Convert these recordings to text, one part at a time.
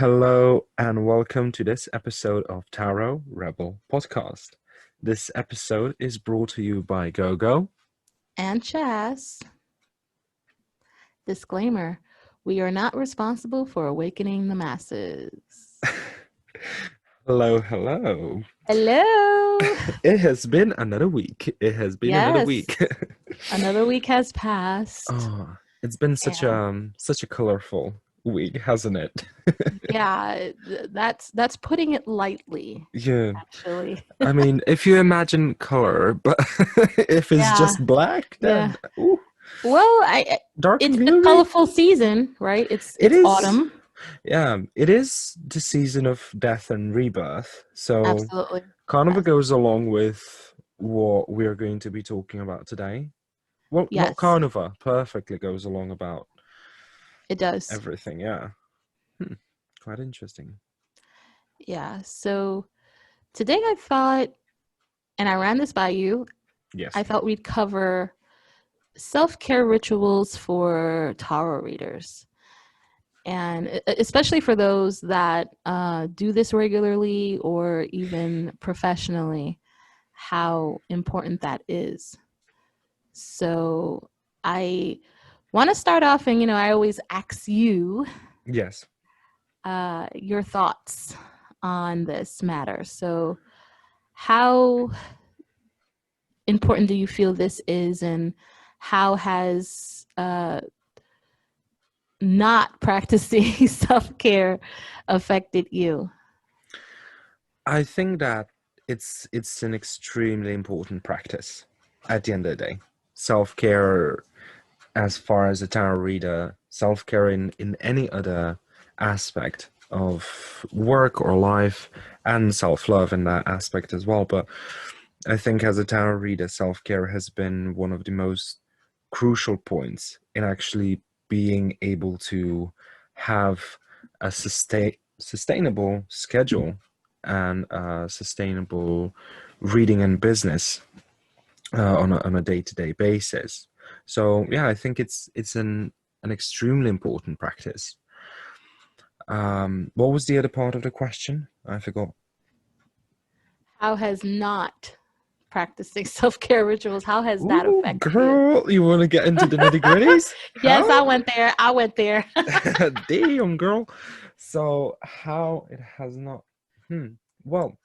Hello and welcome to this episode of Tarot Rebel Podcast. This episode is brought to you by Gogo. And Chas. Disclaimer, we are not responsible for awakening the masses. Hello, hello. Hello. It has been another week. Yes. Another week has passed. Oh, it's been such a colorful week, hasn't it? Yeah, that's putting it lightly. Yeah. Actually. I mean, if you imagine color, but if it's just black, then ooh, well, dark and it's gloomy. a colorful season, right? It's autumn. Yeah, it is the season of death and rebirth. So Absolutely. kind of goes along with what we're going to be talking about today. Well, Yes. not carnival, perfectly goes along about it does. Everything, yeah. Quite interesting. Yeah, so today I thought, and I ran this by you, yes, I thought we'd cover self-care rituals for tarot readers. And especially for those that do this regularly or even professionally, how important that is. So I want to start off, and I always ask you, yes, your thoughts on this matter. So how important do you feel this is, and how has not practicing self-care affected you? I think that it's an extremely important practice at the end of the day. Self-care, as far as a tarot reader, self-care in any other aspect of work or life, and self-love in that aspect as well. But I think as a tarot reader, self-care has been one of the most crucial points in actually being able to have a sustainable schedule and a sustainable reading and business on a day-to-day basis. So yeah, I think it's an extremely important practice. What was the other part of the question? I forgot. How has not practicing self-care rituals, how has that affected girl, you want to get into the nitty-gritties? Yes, I went there. Damn, girl. So how it has not well,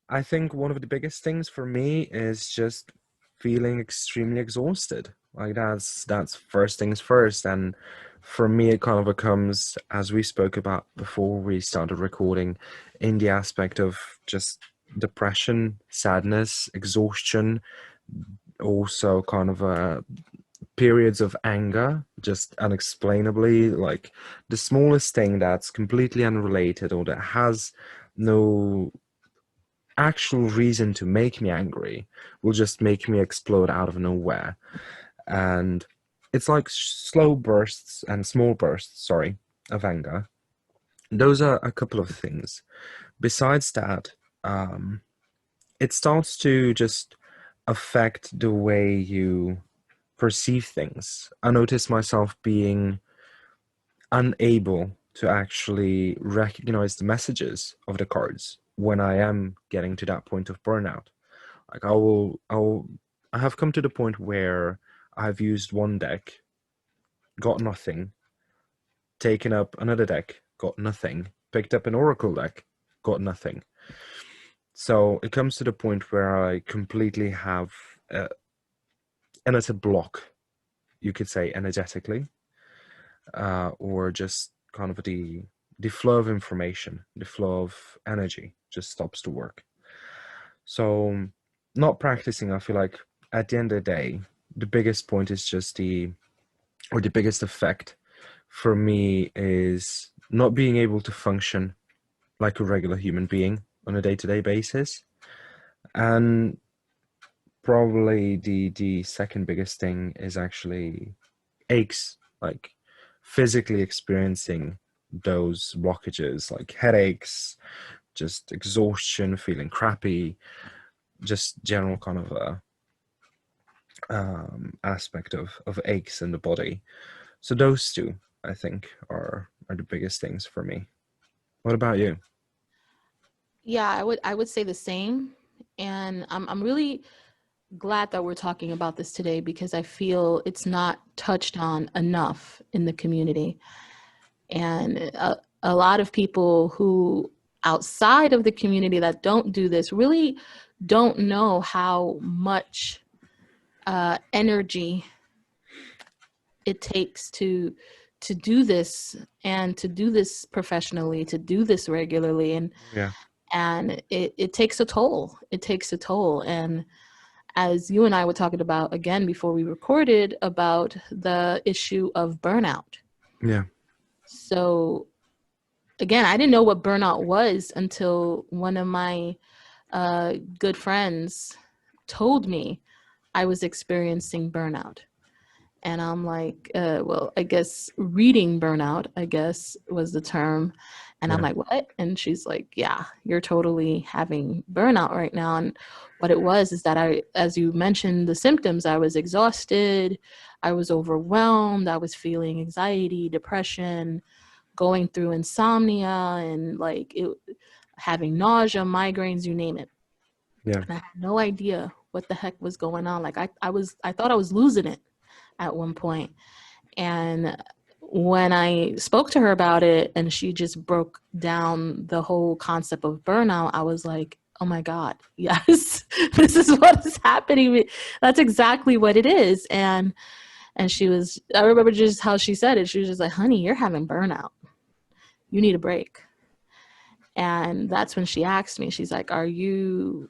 I think one of the biggest things for me is just feeling extremely exhausted. Like that's first things first. And for me, it kind of becomes, as we spoke about before we started recording, in the aspect of just depression, sadness, exhaustion, also kind of periods of anger, just unexplainably, like the smallest thing that's completely unrelated or that has no actual reason to make me angry will just make me explode out of nowhere. And it's like slow bursts and small bursts, of anger. Those are a couple of things. Besides that, it starts to just affect the way you perceive things. I notice myself being unable to actually recognize the messages of the cards when I am getting to that point of burnout. Like I have come to the point where I've used one deck, got nothing, taken up another deck, got nothing, picked up an oracle deck, got nothing. So it comes to the point where I completely have and it's a block, you could say, energetically, or just kind of the flow of information, the flow of energy just stops to work. So not practicing, I feel like at the end of the day, the biggest point is just the biggest effect for me is not being able to function like a regular human being on a day-to-day basis. And probably the second biggest thing is actually aches, like physically experiencing those blockages, like headaches, just exhaustion, feeling crappy, just general kind of aspect of aches in the body. So those two, I think, are the biggest things for me. What about you? Yeah, I would say the same. And I'm really glad that we're talking about this today because I feel it's not touched on enough in the community. And a lot of people who outside of the community that don't do this really don't know how much energy it takes to do this, and to do this professionally, to do this regularly, Yeah, and it takes a toll. It takes a toll. And as you and I were talking about again before we recorded about the issue of burnout. yeah, So again, I didn't know what burnout was until one of my good friends told me I was experiencing burnout. And I'm like, well, I guess reading burnout, I guess was the term. And I'm yeah, like, what? And she's like, yeah, you're totally having burnout right now. And what it was is that as you mentioned, the symptoms, I was exhausted, I was overwhelmed, I was feeling anxiety, depression, going through insomnia, and having nausea, migraines, you name it. yeah, And I had no idea what the heck was going on. I thought I was losing it at one point. And when I spoke to her about it and she just broke down the whole concept of burnout, I was like, oh my God, yes, this is what is happening. That's exactly what it is. And I remember just how she said it. She was just like, honey, you're having burnout. You need a break. And that's when she asked me, she's like, are you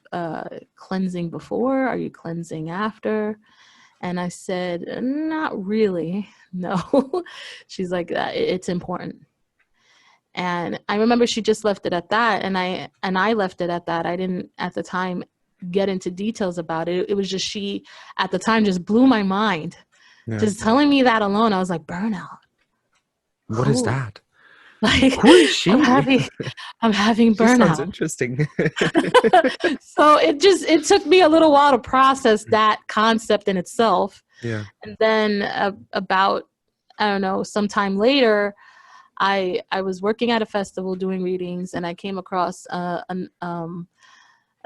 cleansing before? Are you cleansing after? And I said, not really. No. She's like, it's important. And I remember she just left it at that. And I left it at that. I didn't at the time get into details about it. It was just she at the time just blew my mind. yeah. Just telling me that alone, I was like, burnout. What is Who? that? Like Who is I'm she? having I'm having She sounds burnout. interesting. So it took me a little while to process that concept in itself. Yeah, And then about, I don't know, sometime later, I was working at a festival doing readings, and I came across a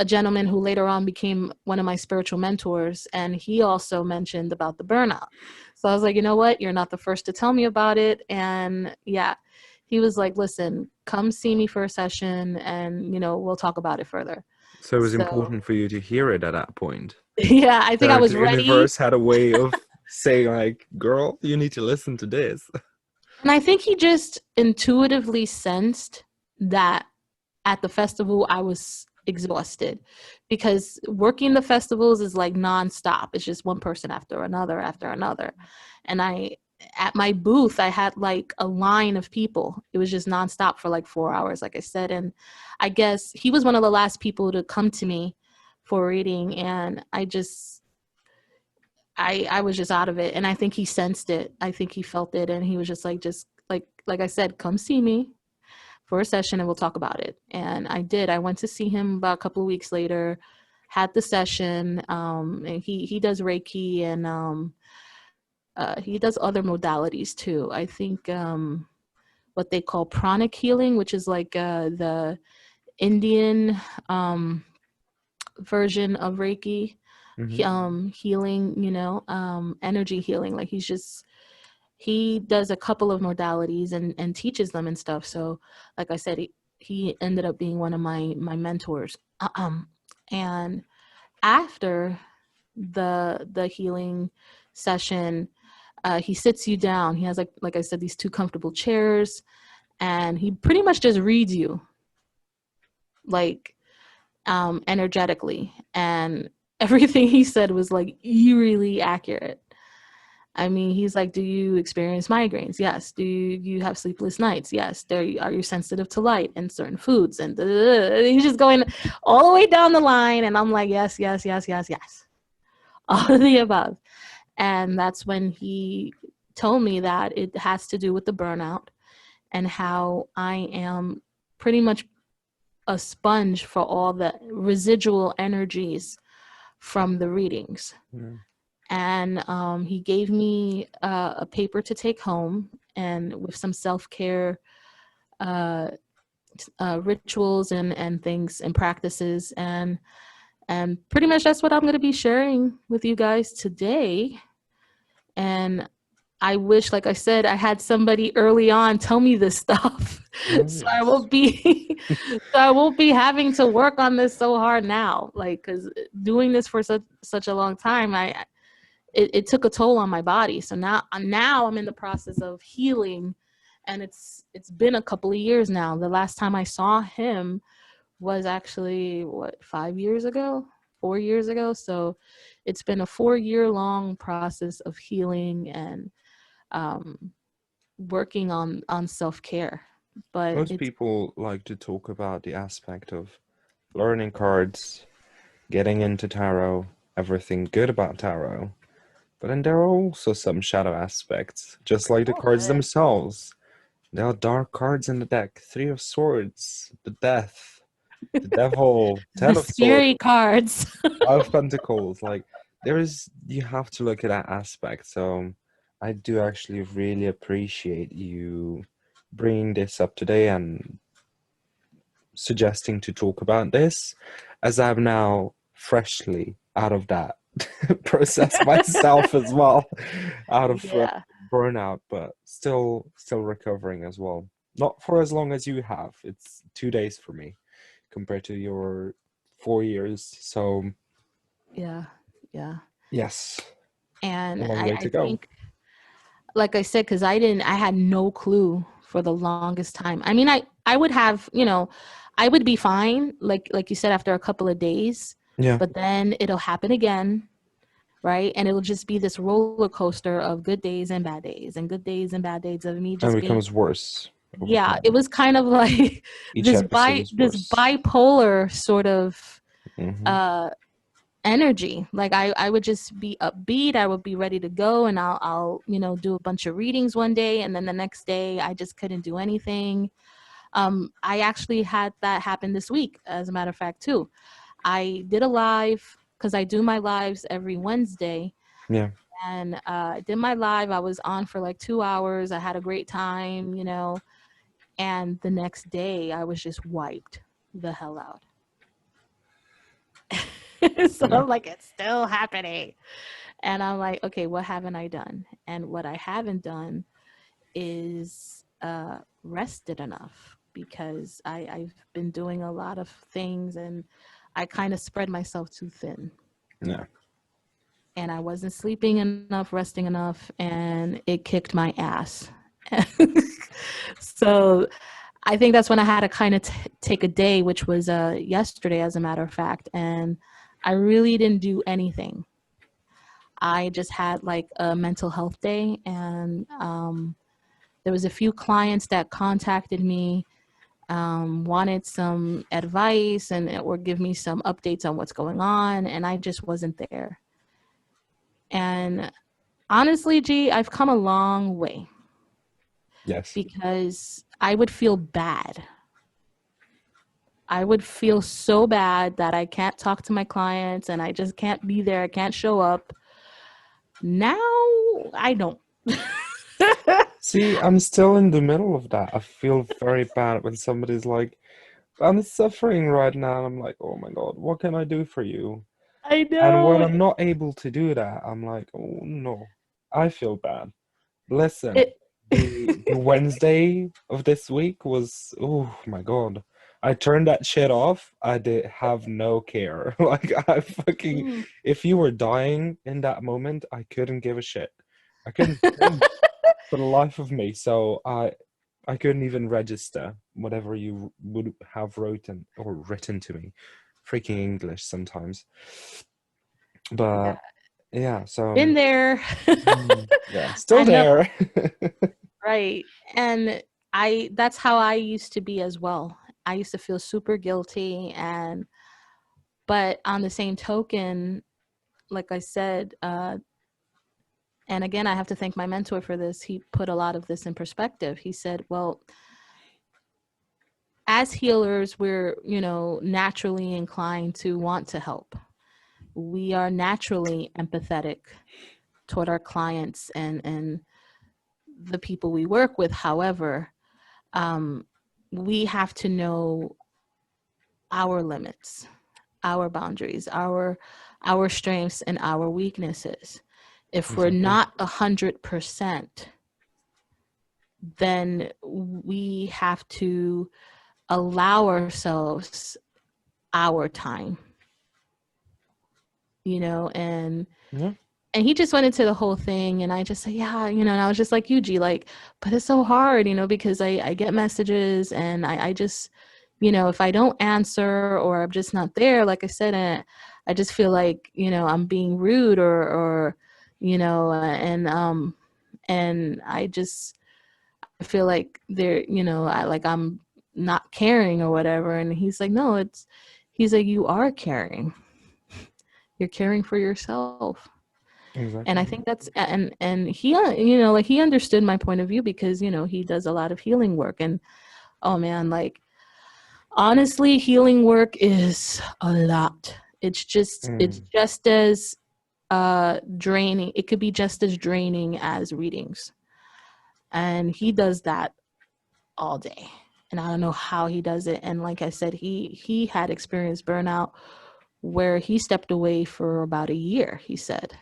gentleman who later on became one of my spiritual mentors, and he also mentioned about the burnout. So I was like, you know what? You're not the first to tell me about it. And yeah, he was like, listen, come see me for a session, and we'll talk about it further. so it was So important for you to hear it at that point. yeah, I think I The was ready. universe had a way of saying, like, girl, you need to listen to this. And I think he just intuitively sensed that at the festival I was exhausted, because working the festivals is like nonstop. It's just one person after another after another. And at my booth, I had like a line of people. It was just nonstop for like 4 hours, like I said. And I guess he was one of the last people to come to me for reading. And I was just out of it. And I think he sensed it. I think he felt it. And he was just like I said, come see me for a session and we'll talk about it. And I did. I went to see him about a couple of weeks later, had the session. And he does Reiki, and he does other modalities too. I think what they call pranic healing, which is like the Indian version of Reiki, Hmm. healing, energy healing. Like he does a couple of modalities and teaches them and stuff. So like I said, he ended up being one of my mentors. And after the healing session, he sits you down. He has like I said, these two comfortable chairs, and he pretty much just reads you, like energetically. And everything he said was like eerily accurate. I mean, he's like, do you experience migraines? Yes. Do you have sleepless nights? Yes. Are you sensitive to light and certain foods? And he's just going all the way down the line. And I'm like, yes, yes, yes, yes, yes. All of the above. And that's when he told me that it has to do with the burnout, and how I am pretty much a sponge for all the residual energies from the readings. Yeah. And he gave me a paper to take home, and with some self-care rituals and things and practices, and pretty much that's what I'm going to be sharing with you guys today. And I wish, like I said, I had somebody early on tell me this stuff, Oh, so I yes. won't be, so I won't be having to work on this so hard now. Like, because doing this for such a long time, it took a toll on my body. So now I'm in the process of healing, and it's been a couple of years now. The last time I saw him was actually what, 5 years ago, 4 years ago. So it's been a 4 year long process of healing and um, working on self-care. But Most it's people like to talk about the aspect of learning cards, getting into tarot, everything good about tarot. But then there are also some shadow aspects, just like the cards themselves. There are dark cards in the deck. Three of Swords, the Death, the Devil, the Ten of Swords, scary cards. Five of Pentacles. Like, you have to look at that aspect. So I do actually really appreciate you bringing this up today and suggesting to talk about this, as I'm now freshly out of that process myself as well, out of Yeah. burnout, but still recovering as well. Not for as long as you have. It's 2 days for me compared to your 4 years. So Yeah. Yeah. yes, a And long I, way to I go. think, like I said, because I had no clue for the longest time. I mean, I would have, I would be fine, like you said, after a couple of days, Yeah, but then it'll happen again, right? And it'll just be this roller coaster of good days and bad days, and good days and bad days of me and just it being, becomes worse over yeah, it time. was kind of like Each episode is this worse. bipolar sort of Hmm. uh energy. Like I would just be upbeat, I would be ready to go, and I'll do a bunch of readings one day, and then the next day I just couldn't do anything. I actually had that happen this week, as a matter of fact, too. I did a live, because I do my lives every Wednesday, Yeah. and I did my live. I was on for like 2 hours. I had a great time, and the next day I was just wiped the hell out. So Yeah. I'm like, it's still happening. And I'm like, okay, what haven't I done? And what I haven't done is rested enough, because I've been doing a lot of things, and I kind of spread myself too thin. Yeah. And I wasn't sleeping enough, resting enough, and it kicked my ass. So I think that's when I had to kind of take a day, which was yesterday, as a matter of fact. And I really didn't do anything. I just had like a mental health day, and there was a few clients that contacted me, wanted some advice and or give me some updates on what's going on, and I just wasn't there. And honestly, G, I've come a long way, Yes. because I would feel bad. I would feel so bad that I can't talk to my clients and I just can't be there, I can't show up. Now I don't. See, I'm still in the middle of that. I feel very bad when somebody's like, I'm suffering right now. And I'm like, oh my God, what can I do for you? I And when know. I'm not able to do that, I'm like, oh no, I feel bad. Listen, It the Wednesday of this week was, oh my God. I turned that shit off. I did have no care. Like, I fucking, Mm. if you were dying in that moment, I couldn't give a shit. I couldn't think for the life of me. So I couldn't even register whatever you would have written to me. Freaking English sometimes. Yeah. But yeah, so Been there. yeah, I still know, there. right? And that's how I used to be as well. I used to feel super guilty, but on the same token, like I said, and again, I have to thank my mentor for this. He put a lot of this in perspective. He said, well, as healers, we're, naturally inclined to want to help. We are naturally empathetic toward our clients and the people we work with. However, um, we have to know our limits, our boundaries, our strengths and our weaknesses. If we're Exactly. not 100%, then we have to allow ourselves our time, and Yeah. he just went into the whole thing, and I just said, yeah, and I was just like, Yuji, like, but it's so hard, because I get messages, and I just, if I don't answer or I'm just not there, like I said, and I just feel like, I'm being rude, or and I feel like they're, I'm not caring or whatever. And he's like, no, he's like, you are caring. You're caring for yourself. And I Exactly. think that's, and he, like, he understood my point of view, because, he does a lot of healing work. And oh man, like, honestly, healing work is a lot. It's Mm. just as draining. It could be just as draining as readings. And he does that all day. And I don't know how he does it. And like I said, he had experienced burnout where he stepped away for about a year, he said,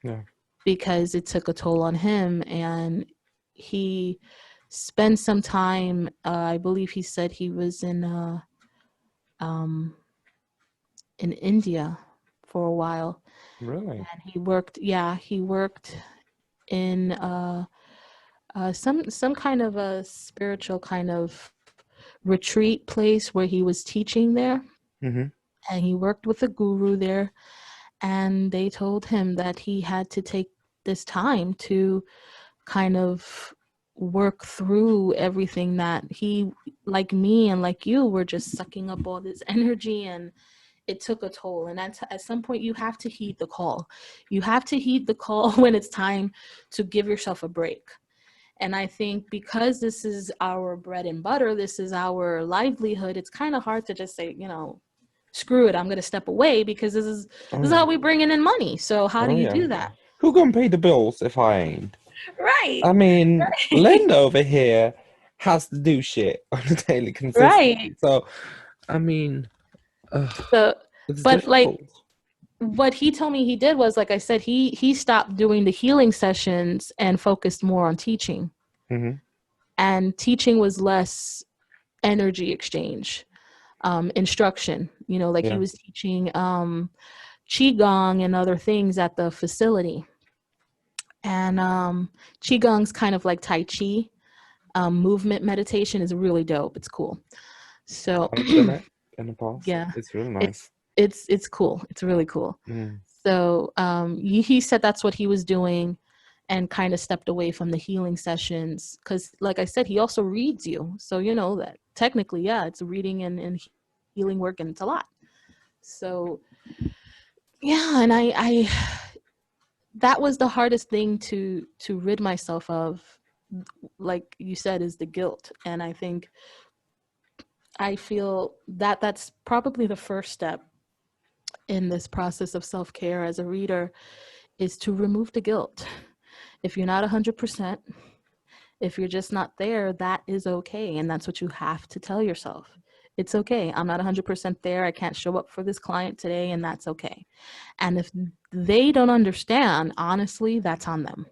Yeah. because it took a toll on him. And he spent some time, I believe he said he was um, in India for a while. Really? And he worked in some kind of a spiritual kind of retreat place where he was teaching there. Mm-hmm. And he worked with a guru there, and they told him that he had to take this time to kind of work through everything that he, like me and like you, were just sucking up all this energy, and it took a toll. And at some point, you have to heed the call. You have to heed the call when it's time to give yourself a break. And I think because this is our bread and butter, this is our livelihood, it's kind of hard to just say, screw it, I'm going to step away, because Oh this is yeah. how we bring in money. So how do Oh you yeah. do that? Who gonna pay the bills if I ain't? Right. I mean, Right. Linda over here has to do shit on a daily Right. consistency. So, I mean, ugh, So, it's but like, difficult. what he told me he did was, like I said, he stopped doing the healing sessions and focused more on teaching. Mm-hmm. And teaching was less energy exchange, instruction. Like, he Yeah. was teaching qigong and other things at the facility. And qigong's kind of like tai chi. Movement meditation is really dope. It's cool. So I've done it in the past. yeah, It's really nice. it's cool. It's really cool. Mm. So he said that's what he was doing, and kind of stepped away from the healing sessions, because, like I said, he also reads you. So that technically, yeah, it's reading and healing work, and it's a lot. So yeah, and I that was the hardest thing to rid myself of, like you said, is the guilt. And I think, I feel that that's probably the first step in this process of self-care as a reader, is to remove the guilt. If you're not 100%, if you're just not there, that is okay. And that's what you have to tell yourself. It's okay. I'm not 100% there. I can't show up for this client today, and that's okay. And if they don't understand, honestly, that's on them.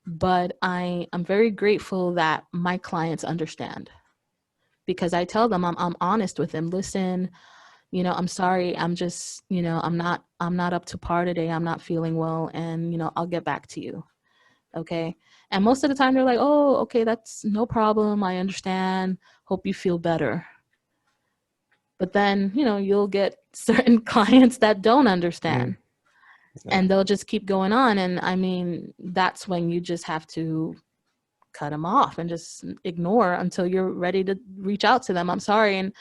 But I'm very grateful that my clients understand, because I tell them, I'm honest with them. Listen, I'm sorry. I'm just, I'm not up to par today. I'm not feeling well, and I'll get back to you. Okay. And most of the time they're like, oh, okay, that's no problem. I understand. Hope you feel better. But then, you'll get certain clients that don't Mm. understand, Yeah. and they'll just keep going on. And I mean, that's when you just have to cut them off and just ignore until you're ready to reach out to them. I'm sorry. And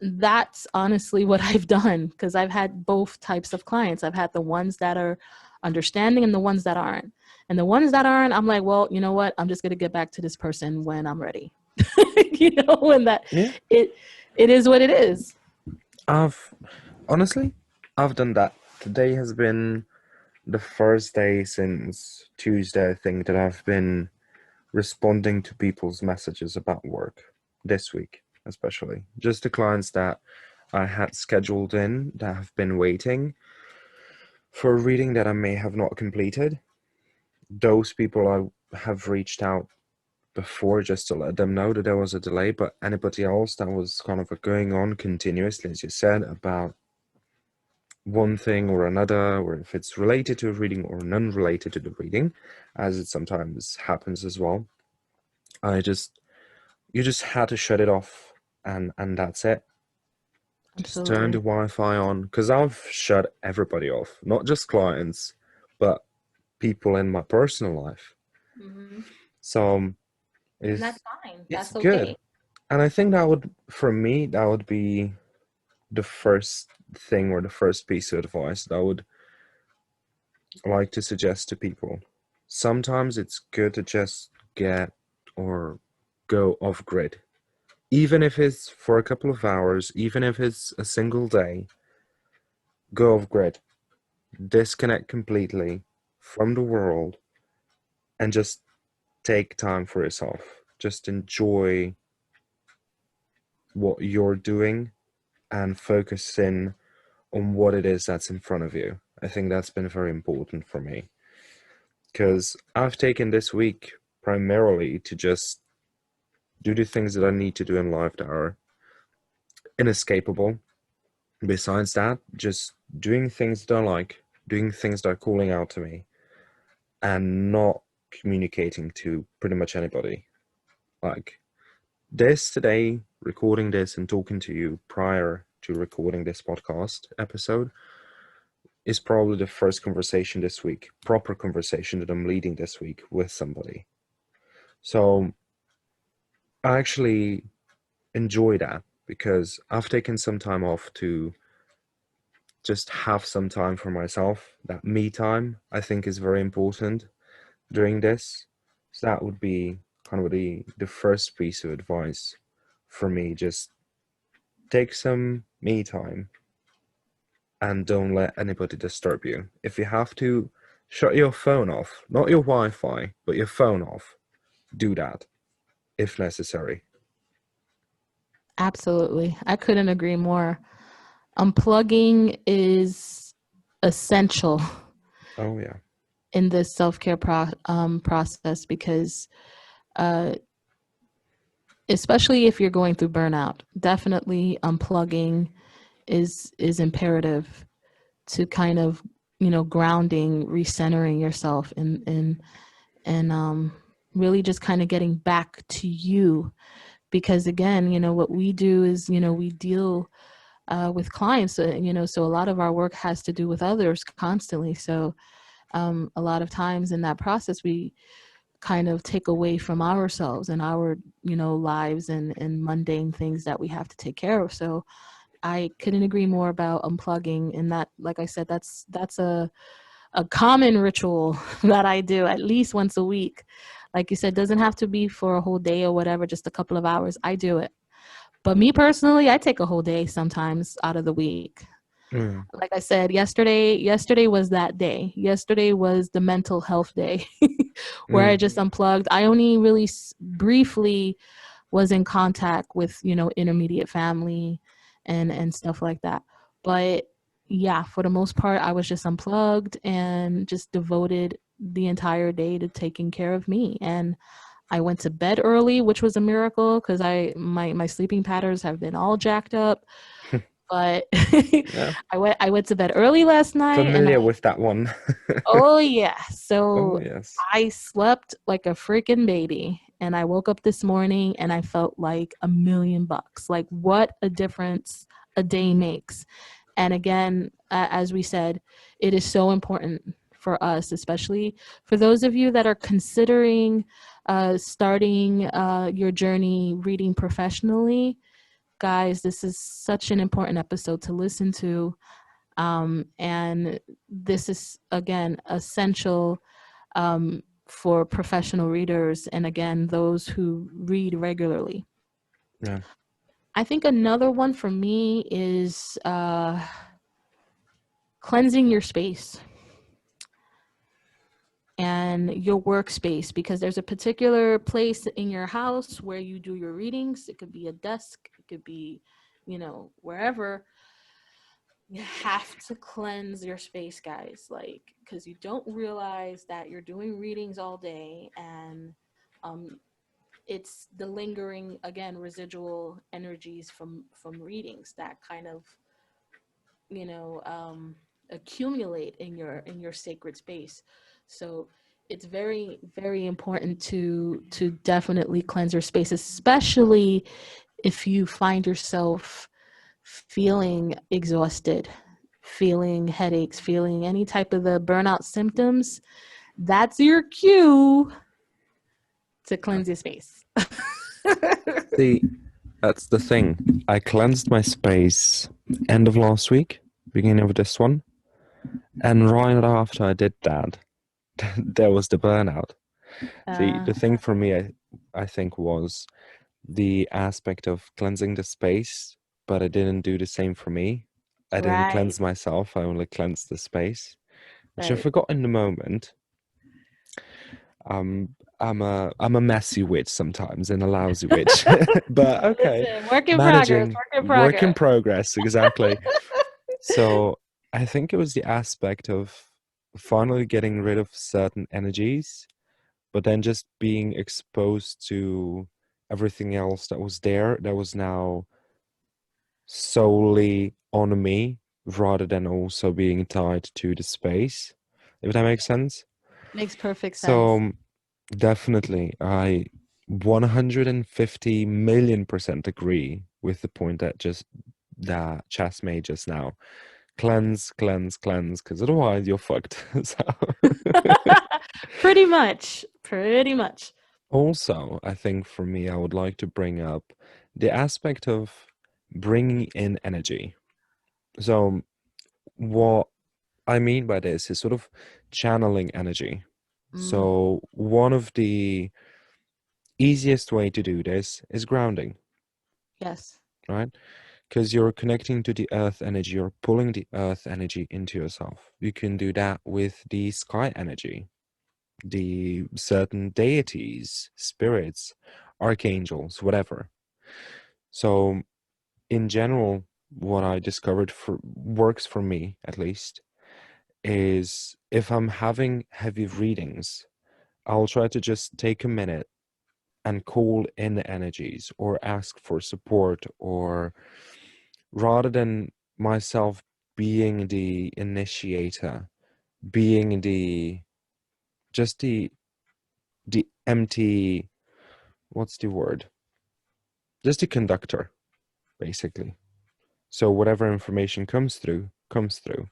that's honestly what I've done, because I've had both types of clients. I've had the ones that are understanding and the ones that aren't. And the ones that aren't, I'm like, well, you know what? I'm just going to get back to this person when I'm ready. And that Yeah. it it is what it is. I've honestly, I've done that. Today has been the first day since Tuesday, I think, that I've been responding to people's messages about work this week, especially. Just the clients that I had scheduled in that have been waiting for a reading that I may have not completed. Those people I have reached out before just to let them know that there was a delay, but anybody else that was kind of going on continuously, as you said, about one thing or another, or if it's related to a reading or non-related to the reading, as it sometimes happens as well. I just you just had to shut it off, and that's it. Just turn the Absolutely. Wi-Fi on, because I've shut everybody off, not just clients, but people in my personal life. Hmm. So And that's it's fine. it's That's okay. good. And I think that would, for me, that would be the first thing or the first piece of advice that I would like to suggest to people. Sometimes it's good to just get or go off grid. Even if it's for a couple of hours, even if it's a single day, go off grid. Disconnect completely from the world and just take time for yourself. Just enjoy what you're doing and focus in on what it is that's in front of you. I think that's been very important for me because I've taken this week primarily to just do the things that I need to do in life that are inescapable. Besides that, just doing things that I like, doing things that are calling out to me, and not communicating to pretty much anybody. Like this today, recording this and talking to you prior to recording this podcast episode is probably the first conversation this week, proper conversation that I'm leading this week with somebody. So I actually enjoy that because I've taken some time off to just have some time for myself. That me time, I think, is very important during this. So that would be kind of the first piece of advice for me. Just take some me time and don't let anybody disturb you. If you have to shut your phone off, not your Wi-Fi, but your phone off, do that if necessary. Absolutely. I couldn't agree more. Unplugging is essential Oh yeah. in this self-care process because uh, especially if you're going through burnout, definitely unplugging is imperative to kind of, grounding, recentering yourself, and really just kind of getting back to you. Because again, what we do is, we deal with clients, so a lot of our work has to do with others constantly. So a lot of times in that process, we kind of take away from ourselves and our, lives and mundane things that we have to take care of. So I couldn't agree more about unplugging. And that, like I said, that's a common ritual that I do at least once a week. Like you said, doesn't have to be for a whole day or whatever, just a couple of hours. I do it. But me personally, I take a whole day sometimes out of the week. Mm, Like I said, yesterday was that day. Yesterday was the mental health day where I mm, just unplugged. I only really briefly was in contact with, intermediate family and stuff like that. But yeah, for the most part, I was just unplugged and just devoted the entire day to taking care of me. And I went to bed early, which was a miracle because my sleeping patterns have been all jacked up. But yeah. I went to bed early last night, and Familiar with that one. oh yeah, Oh so yes. I slept like a freaking baby, and I woke up this morning and I felt like $1,000,000. Like what a difference a day makes. And again, as we said, it is so important for us, especially for those of you that are considering starting your journey reading professionally. Guys, this is such an important episode to listen to. And this is, again, essential for professional readers and, again, those who read regularly. Yeah. I think another one for me is cleansing your space. and your workspace, because there's a particular place in your house where you do your readings. It could be a desk, it could be, wherever. You have to cleanse your space, guys, like, because you don't realize that you're doing readings all day, and um it's the lingering, again, residual energies from readings that kind of, you know um accumulate in your sacred space. So it's very, very important to definitely cleanse your space, especially if you find yourself feeling exhausted, feeling headaches, feeling any type of the burnout symptoms. That's your cue to cleanse your space. See, that's the thing. I cleansed my space end of last week, beginning of this one, and right after I did that, there was the burnout. See, uh, the thing for me, I think, was the aspect of cleansing the space, but I didn't do the same for me. I didn't right, cleanse myself, I only cleansed the space, which I right. forgot in the moment. I'm a messy witch sometimes and a lousy witch. But okay. Listen, work in progress, Managing, work in work in progress. progress, exactly. So I think it was the aspect of finally getting rid of certain energies, but then just being exposed to everything else that was there that was now solely on me rather than also being tied to the space, if that makes sense. Makes perfect So sense. definitely, I 150 million% agree with the point that Chas made just now. Cleanse, cleanse, cleanse, because otherwise you're fucked. So Pretty much. Pretty much. also, I think for me, I would like to bring up the aspect of bringing in energy. So what I mean by this is sort of channeling energy. Mm, So one of the easiest way to do this is grounding, yes. right? Because you're connecting to the earth energy, you're pulling the earth energy into yourself. You can do that with the sky energy, the certain deities, spirits, archangels, whatever. So in general, what I discovered for works for me at least is if I'm having heavy readings, I'll try to just take a minute and call in the energies or ask for support, or rather than myself being the initiator, being just the empty, what's the word? Just the conductor, basically. So whatever information comes through, comes through.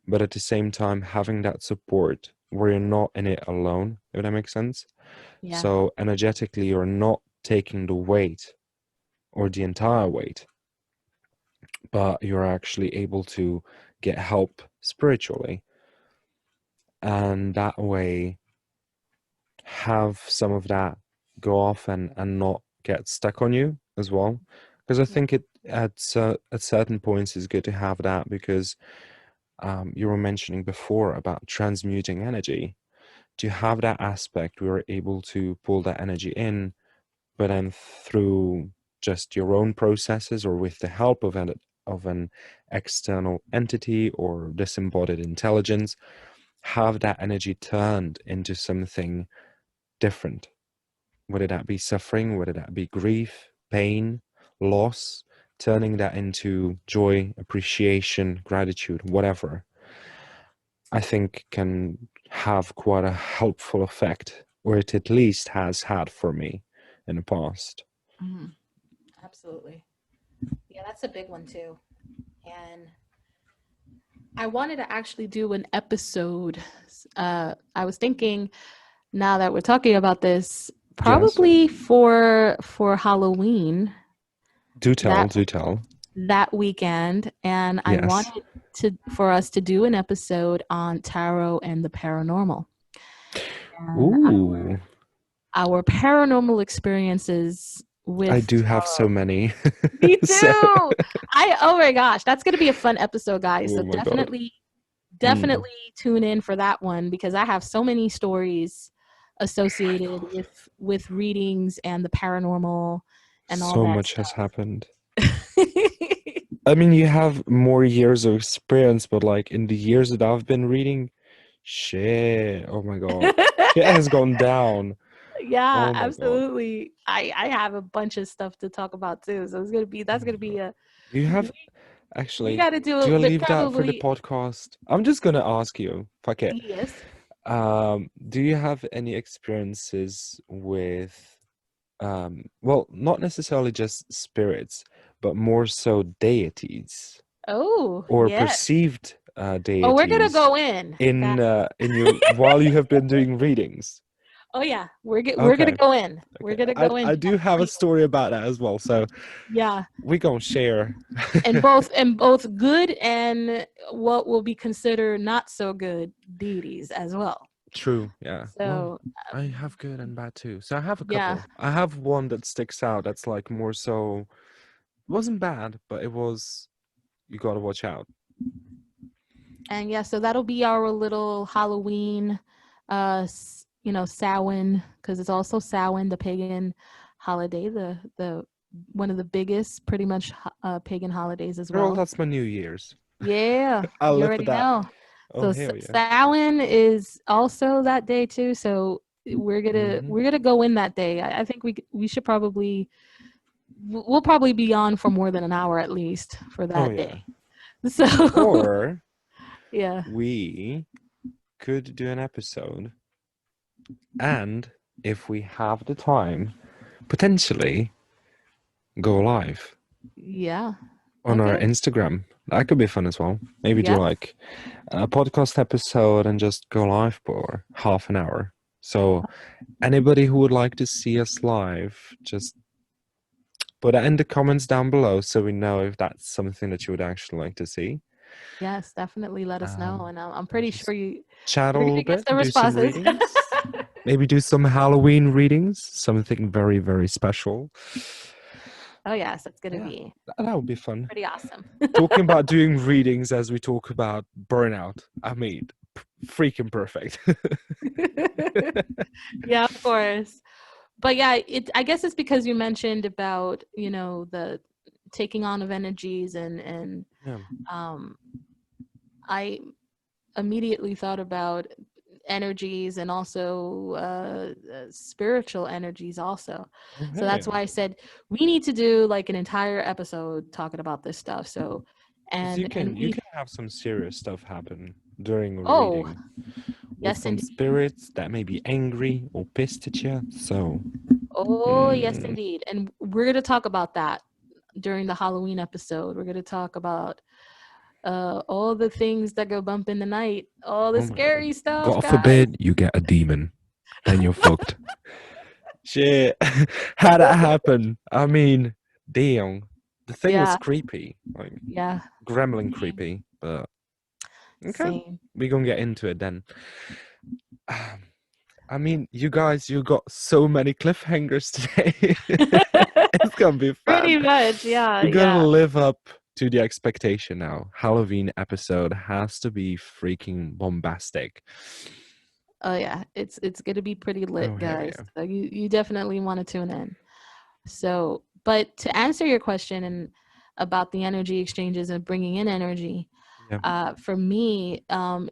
But at the same time, having that support where you're not in it alone, if that makes sense. Yeah. So energetically, you're not taking the weight or the entire weight, but you're actually able to get help spiritually. And that way, have some of that go off and not get stuck on you as well. Because I Yeah. think at certain points is good to have that because you were mentioning before about transmuting energy. To have that aspect, we were able to pull that energy in, but then through just your own processes or with the help of an external entity or disembodied intelligence, have that energy turned into something different, whether that be suffering, whether that be grief, pain, loss, turning that into joy, appreciation, gratitude, whatever, I think can have quite a helpful effect, or it at least has had for me in the past. Mhm. Absolutely. Yeah, that's a big one too. And I wanted to actually do an episode. I was thinking, now that we're talking about this, Yes. probably for Halloween, Do that tell, do tell. that weekend, and I Yes. wanted to for us to do an episode on tarot and the paranormal, and Ooh, our paranormal experiences I with do have so tarot. many. Me So, too. Oh my gosh, that's going to be a fun episode, guys. So oh my God. Mm. definitely tune in for that one because I have so many stories Oh my associated God. with readings and the paranormal and all So that much has stuff. happened. I mean, you have more years of experience, but like in the years that I've been reading, shit. Oh my God. Shit has gone down. Yeah, Oh my God. absolutely. I have a bunch of stuff to talk about too. So Oh that's my gonna be God. a Do you have we, we actually, got to do do you but leave that for the probably podcast? I'm just gonna ask you, fuck it. yes. Do you have any experiences with well, not necessarily just spirits, but more so deities Oh, or yes. perceived Oh, we're gonna deities go in that. in your while you have been doing readings? Oh yeah, we're gonna Okay, go in. We're okay. gonna I go in I do have a completely. story about that as well, so Yeah, we gonna share. and both good and what will be considered not so good deities as well. True, yeah. Well, So I have good and bad too. So I have a yeah, couple. I have one that sticks out that's like more so it wasn't bad, but it was you gotta watch out. and yeah, so that'll be our little Halloween, Samhain, because it's also Samhain, the pagan holiday, the one of the biggest, pretty much, pagan holidays as Girl, well. that's my New Year's. Yeah, I'll you live for already that. know. Oh So hell yeah. Samhain is also that day too. So Hmm. we're gonna go in that day. I think we should probably we'll probably be on for more than an hour at least for Oh that yeah. day. So Or yeah. we could do an episode and if we have the time, potentially go live Yeah. on our Okay. Instagram. That could be fun as well. Maybe do Yeah. like a podcast episode and just go live for half an hour. So anybody who would like to see us live, just put it in the comments down below so we know if that's something that you would actually like to see. Yes, definitely let us know. Um, And I'm and pretty sure just chat a you're little gonna get bit, the do some responses. readings, maybe do some Halloween readings, something very, very special. Oh yes, it's gonna Yeah, be that would be fun. pretty awesome. Talking about doing readings as we talk about burnout. I mean, freaking perfect. Yeah, of course. But yeah, I guess it's because you mentioned about, the taking on of energies and Yeah. um I immediately thought about energies and also spiritual energies also. Oh, So hell that's yeah. why I said we need to do like an entire episode talking about this stuff. So Because and you we can have some serious stuff happen during a oh, reading with yes some indeed. spirits that may be angry or pissed at you. So, Oh, yes mm, indeed. And we're going to talk about that during the Halloween episode. We're going to talk about all the things that go bump in the night, all the oh my God. scary stuff, God guys. forbid you get a demon and you're fucked. Shit. How that happen? I mean, damn. The thing was Yeah, creepy. Like, yeah. gremlin Same. creepy. But, okay. Same. We're gonna get into it then. I mean, you guys, you got so many cliffhangers today. It's gonna be fun. Pretty much. Yeah, We gotta yeah. live up to the expectation now. Halloween episode has to be freaking bombastic. Oh yeah, it's gonna be pretty Oh lit, hell guys. yeah. So you definitely want to tune in. So, but to answer your question and about the energy exchanges and bringing in energy, Yeah. for me,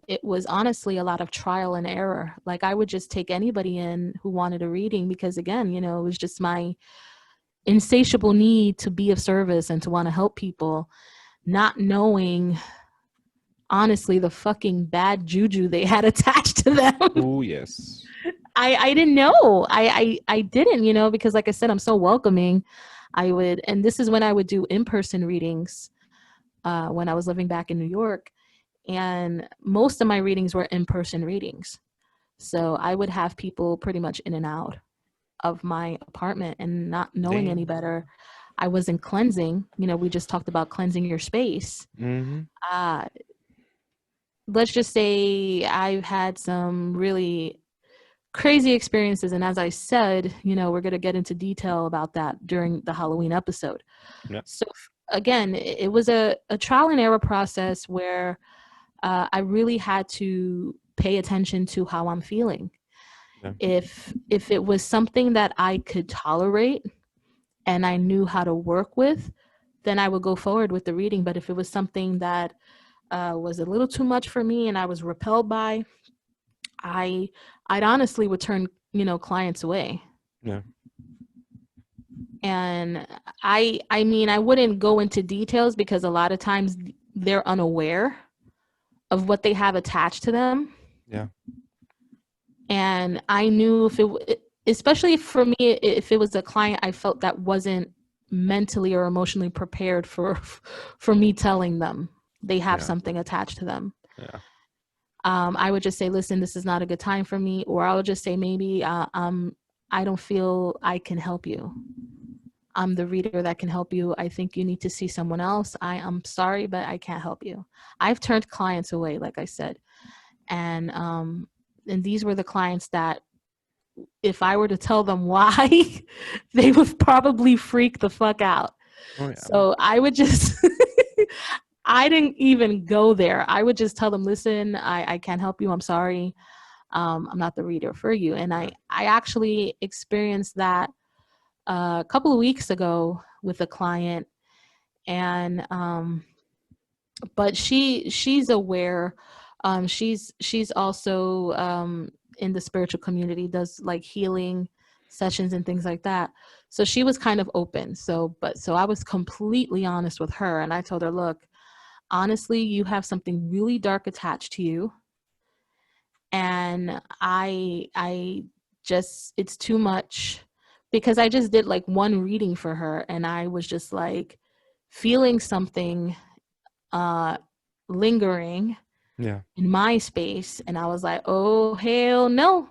it was honestly a lot of trial and error. Like I would just take anybody in who wanted a reading because, again, it was just my insatiable need to be of service and to want to help people, not knowing honestly the fucking bad juju they had attached to them. Oh yes. I didn't know. I didn't, because like I said, I'm so welcoming. I would, and this is when I would do in-person readings, when I was living back in New York. And most of my readings were in-person readings. So I would have people pretty much in and out of my apartment and not knowing any Damn. better. I wasn't cleansing. We just talked about cleansing your space. Mm-hmm. Uh, let's just say I've had some really crazy experiences. And as I said, we're going to get into detail about that during the Halloween episode. Yeah. So again, it was a trial and error process where I really had to pay attention to how I'm feeling. Yeah. If it was something that I could tolerate and I knew how to work with, then I would go forward with the reading. But if it was something that was a little too much for me and I was repelled by, I I'd honestly would turn, clients away. Yeah. And I mean, I wouldn't go into details because a lot of times they're unaware of what they have attached to them. Yeah. And I knew especially for me, if it was a client I felt that wasn't mentally or emotionally prepared for me telling them they have Yeah. something attached to them. Yeah. I would just say, listen, this is not a good time for me. Or I would just say, maybe I don't feel I can help you. I'm the reader that can help you. I think you need to see someone else. I'm sorry, but I can't help you. I've turned clients away, like I said. And these were the clients that, if I were to tell them why, they would probably freak the fuck out. Oh yeah. So I would just, I didn't even go there. I would just tell them, listen, I can't help you. I'm sorry. I'm not the reader for you. And Yeah. I actually experienced that a couple of weeks ago with a client. And but she's aware. She's also in the spiritual community, does like healing sessions and things like that. So she was kind of open. So I was completely honest with her, and I told her, look, honestly, you have something really dark attached to you, and I just, it's too much, because I just did like one reading for her, and I was just like feeling something uh lingering Yeah. in my space, and I was like, oh hell no,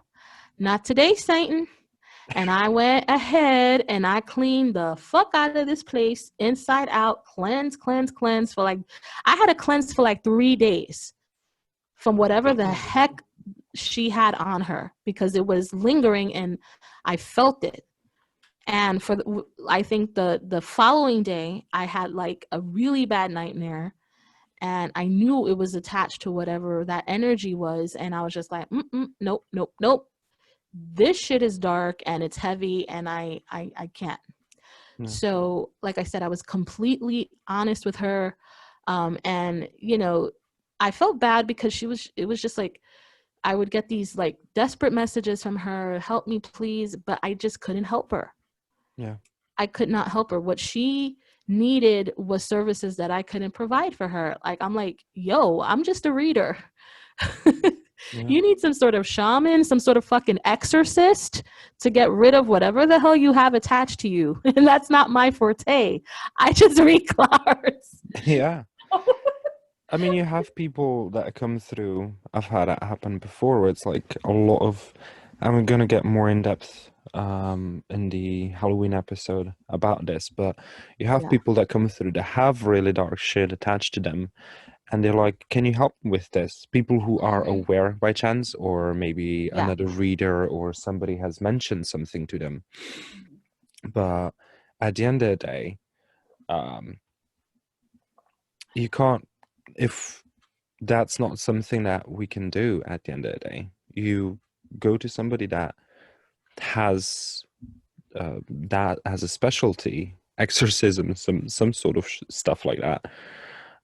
not today, Satan. And I went ahead and I cleaned the fuck out of this place inside out, cleanse for like, I had to cleanse for like 3 days from whatever the heck she had on her, because it was lingering and I felt it. And I think the following day I had like a really bad nightmare, and I knew it was attached to whatever that energy was, and I was just like, nope, nope, nope. This shit is dark and it's heavy, and I can't. Yeah. So, like I said, I was completely honest with her, and I felt bad because it was just like, I would get these like desperate messages from her, help me please, but I just couldn't help her. Yeah. I could not help her. What she needed was services that I couldn't provide for her. Like, I'm like, yo, I'm just a reader. Yeah. You need some sort of shaman, some sort of fucking exorcist to get rid of whatever the hell you have attached to you. And that's not my forte. I just read cards. Yeah. I mean, you have people that come through. I've had it happen before where it's like a lot of, I'm gonna get more in depth in the Halloween episode about this, but you have Yeah. people that come through that have really dark shit attached to them, and they're like, "Can you help with this?" People who are Mhm. aware by chance, or maybe Yeah. another reader or somebody has mentioned something to them. But at the end of the day, um, you can't, if that's not something that we can do at the end of the day. You go to somebody has that has a specialty, exorcism, some sort of stuff like that.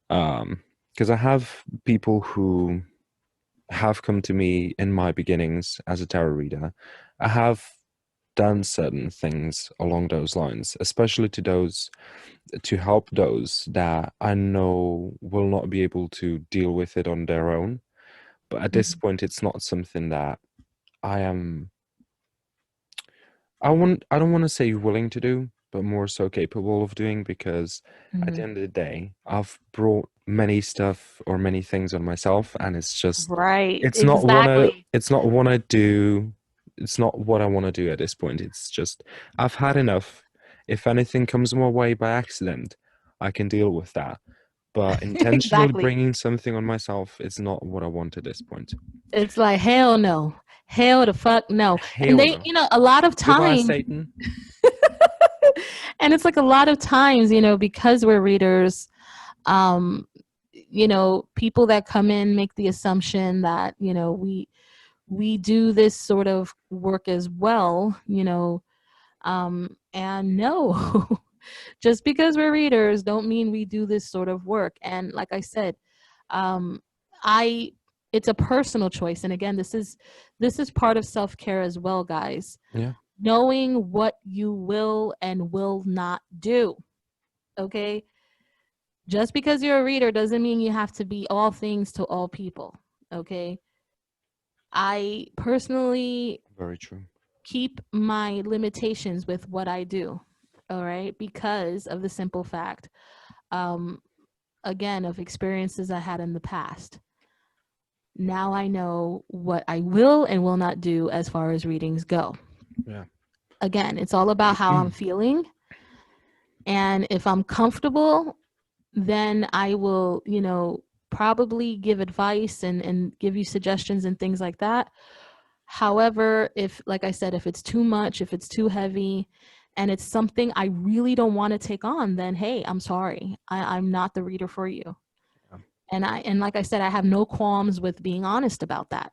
Because I have people who have come to me in my beginnings as a tarot reader. I have done certain things along those lines, especially to help those that I know will not be able to deal with it on their own. But at this Mhm. point, it's not something that I am. I don't want to say willing to do, but more so capable of doing, because at the Mhm. end of the day, I've brought many stuff or many things on myself, and it's just Right. Exactly. it's not what I do. It's not what I want to do at this point. It's just I've had enough. If anything comes my way by accident, I can deal with that. But intentionally Exactly. bringing something on myself is not what I want at this point. It's like, hell no. Hell the fuck no. And Hell they, no. a lot of Goodbye, times, Satan. and it's like a lot of times, because we're readers, um, people that come in make the assumption that, we do this sort of work as well, and no, just because we're readers don't mean we do this sort of work. And like I said, um, I it's a personal choice. And again, this is part of self-care as well, guys. Yeah. Knowing what you will and will not do. Okay? Just because you're a reader doesn't mean you have to be all things to all people. Okay? I personally Very true. keep my limitations with what I do. All right? Because of the simple fact, um, again, of experiences I had in the past. Now I know what I will and will not do as far as readings go. Yeah. Again, it's all about how I'm feeling. And if I'm comfortable, then I will, probably give advice and give you suggestions and things like that. However, if, like I said, if it's too much, if it's too heavy, and it's something I really don't want to take on, then hey, I'm sorry. I'm not the reader for you. Yeah. And like I said, I have no qualms with being honest about that.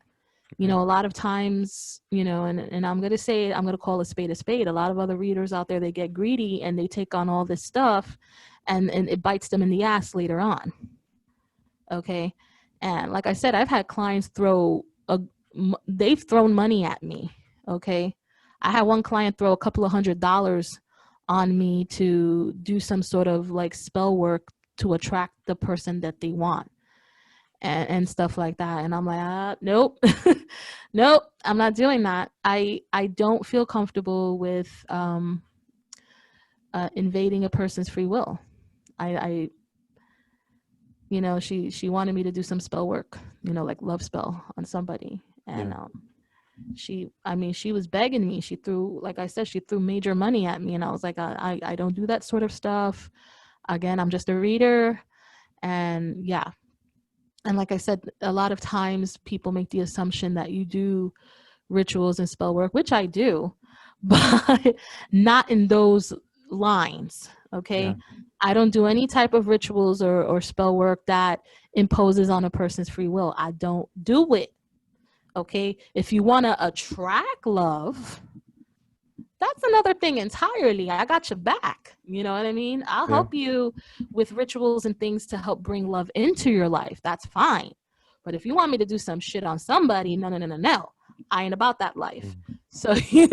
Yeah. A lot of times, and I'm going to say it, I'm going to call a spade a spade. A lot of other readers out there, they get greedy and they take on all this stuff, and it bites them in the ass later on. Okay. And like I said, I've had clients they've thrown money at me. Okay. I had one client throw a couple of $100 on me to do some sort of like spell work to attract the person that they want. And stuff like that. And I'm like, nope, nope, I'm not doing that. I don't feel comfortable with invading a person's free will. I she wanted me to do some spell work, like love spell on somebody. And Yeah. she was begging me. She threw, like I said, she threw major money at me. And I was like, I don't do that sort of stuff. Again, I'm just a reader. And yeah. And like I said, a lot of times people make the assumption that you do rituals and spell work, which I do, but not in those lines. Yeah. Okay. I don't do any type of rituals or spell work that imposes on a person's free will. I don't do it. Okay. If you want to attract love, that's another thing entirely. I got your back. You know what I mean? I'll Yeah. help you with rituals and things to help bring love into your life. That's fine. But if you want me to do some shit on somebody, no, no, no, no, no. I ain't about that life. So you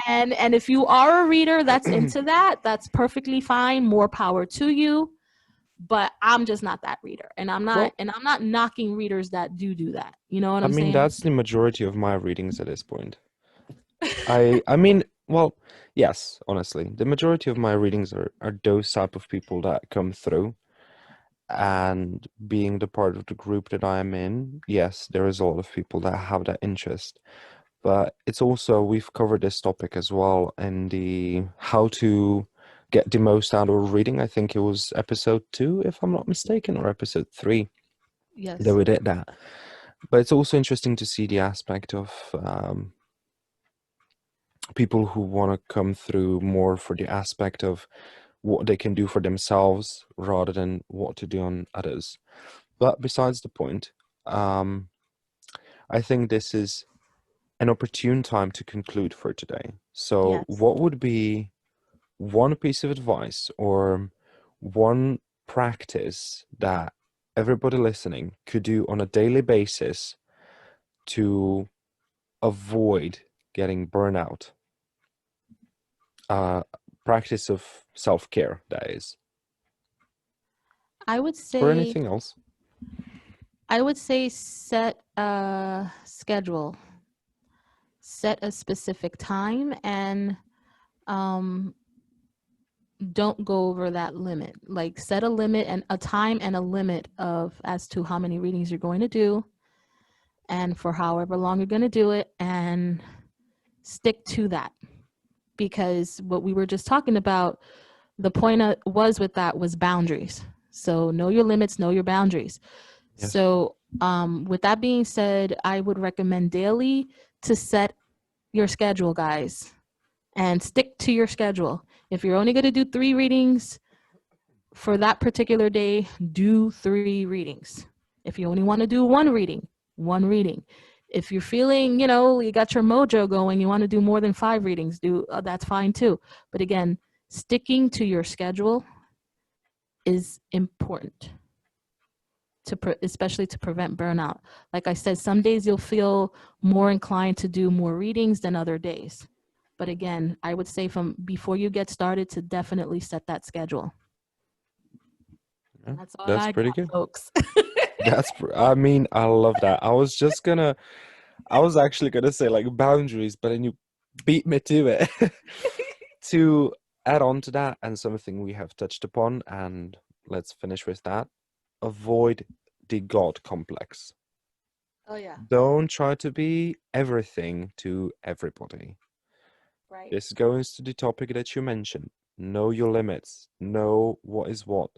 and if you are a reader that's into that, that's perfectly fine. More power to you. But I'm just not that reader. And I'm Well, not knocking readers that do that. You know what I I'm mean, saying? that's the majority of my readings at this point. I mean, well, yes, honestly, the majority of my readings are those type of people that come through, and being the part of the group that I am in, yes, there is a lot of people that have that interest. But it's also, we've covered this topic as well in the how to get the most out of reading. I think it was episode 2, if I'm not mistaken, or episode 3 that Yes. we did that. But it's also interesting to see the aspect of people who want to come through more for the aspect of what they can do for themselves rather than what to do on others. But besides the point, um, I think this is an opportune time to conclude for today. So, Yes. what would be one piece of advice or one practice that everybody listening could do on a daily basis to avoid getting burnout? Uh, practice of self-care, that is. I would Or say anything else. set a schedule, set a specific time, and um, don't go over that limit. Like set a limit and a time and a limit of as to how many readings you're going to do and for however long you're going to do it, and stick to that. Because what we were just talking about, the point was with that was boundaries. So know your limits, know your boundaries. Yes. So with that being said, I would recommend daily to set your schedule, guys, and stick to your schedule. If you're only going to do 3 readings, for that particular day, do 3 readings. If you only want to do 1 reading, 1 reading. If you're feeling, you got your mojo going, you want to do more than 5 readings, that's fine too. But again, sticking to your schedule is important especially to prevent burnout. Like I said, some days you'll feel more inclined to do more readings than other days. But again, I would say from before you get started to definitely set that schedule. Yeah, And that's all that's I pretty got, good. folks. I mean, I love that. I was actually gonna say like boundaries, but then you beat me to it. To add on to that, and something we have touched upon, and let's finish with that. Avoid the God complex. Oh yeah, Don't try to be everything to everybody. right. This goes to the topic that you mentioned. Know your limits. Know what is what.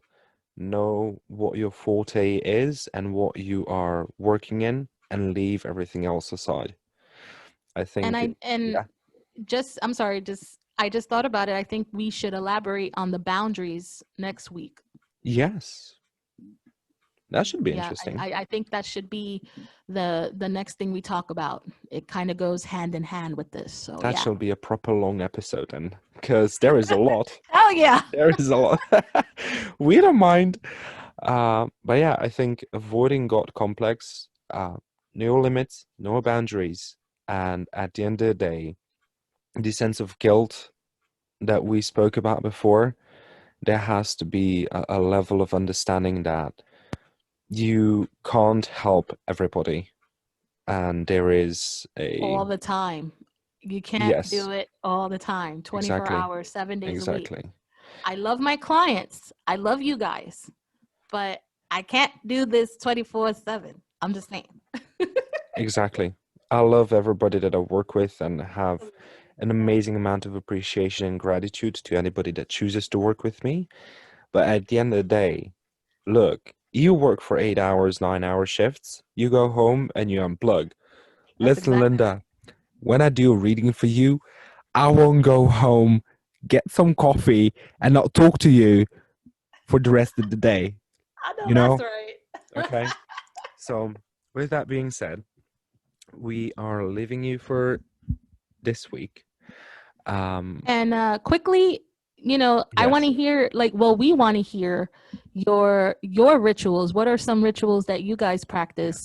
Know what your forte is and what you are working in, and leave everything else aside. I And think, yeah, I'm sorry, I just thought about it. I think we should elaborate on the boundaries next week. yes, that should be Yeah, interesting. I think that should be the next thing we talk about. It kind of goes hand in hand with this. So That yeah. shall be a proper long episode then, because there is a lot. Hell yeah. There is a lot. We don't mind. But yeah, I think avoiding God complex, no limits, no boundaries, and at the end of the day, the sense of guilt that we spoke about before, there has to be a level of understanding that you can't help everybody, and there is a All the time. You can't yes, do it all the time, 24 exactly, hours, 7 days a week. exactly. I love my clients. I love you guys, but I can't do this 24/7. I'm just saying. Exactly. I love everybody that I work with and have an amazing amount of appreciation and gratitude to anybody that chooses to work with me. But at the end of the day, look, you work for 8 hours, 9 hour shifts, you go home and you unplug. That's Listen, exactly right. Linda, when I do a reading for you, I won't go home, get some coffee, and not talk to you for the rest of the day, I know you that's know? right. Okay. So, with that being said, we are leaving you for this week. And quickly, I want Yes. to hear we want to hear your rituals. What are some rituals that you guys practice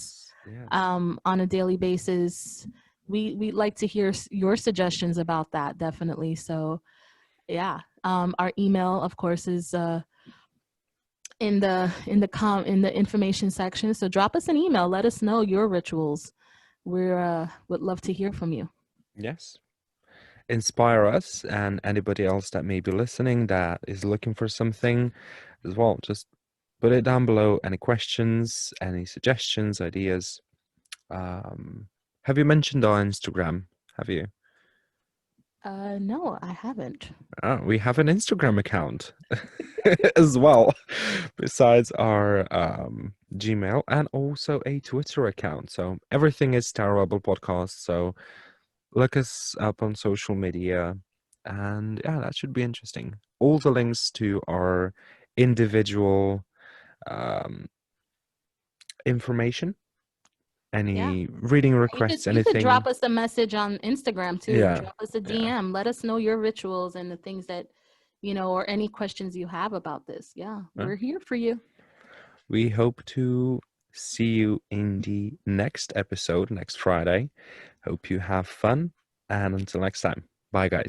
Yes. Yes. on a daily basis? We'd like to hear your suggestions about that, definitely. So yeah, our email, of course, is in the information section. So drop us an email. Let us know your rituals. We're would love to hear from you. Yes. Inspire us and anybody else that may be listening that is looking for something as well. Just put it down below. Any questions, any suggestions, ideas. Um, have you mentioned our Instagram? Have you? No, I haven't. We have an Instagram account as well, besides our Gmail and also a Twitter account. So everything is Tower Rebel Podcast. So look us up on social media, and yeah, that should be interesting. All the links to our individual um, information, Yeah. any reading requests, You could drop anything. us a message on Instagram too. Yeah, Drop us a yeah, DM. Let us know your rituals and the things that, or any questions you have about this. Yeah, yeah. we're here for you. We hope to see you in the next episode next Friday. Hope you have fun, and until next time, bye, guys.